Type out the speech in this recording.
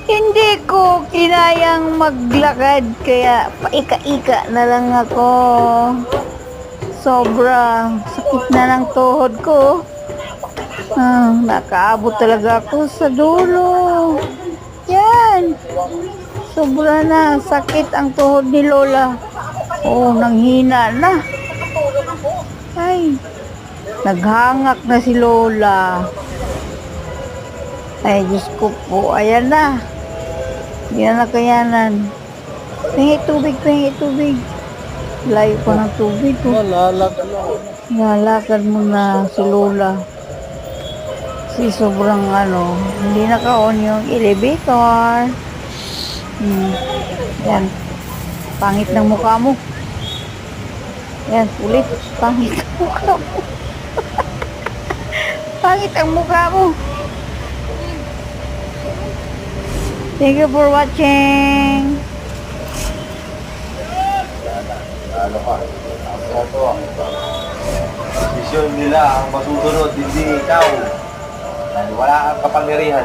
Hindi ko kinayang maglakad kaya paika-ika na lang ako. Sobra sakit na ng tuhod ko. Nakaabot talaga ako sa dulo. Yan. Sobra na sakit ang tuhod ni Lola. Oh, nanghina na. Ay, naghangak na si Lola. Ay, Diyos ko po. Ayan na. Hindi na nakayanan. Pingi tubig, pingi tubig. Layo pa ng tubig ko. Lalakad lang. Lalakad mo na si Lola. Si sobrang hindi naka-on yung elevator. Yan. Pangit ng mukha mo. Yan, ulit. Pangit ang mukha mo. Pangit ang mukha mo. Thank you for watching. Ano ka? Desisyon nila ang masusunod, hindi ikaw. Wala kang kapangyarihan.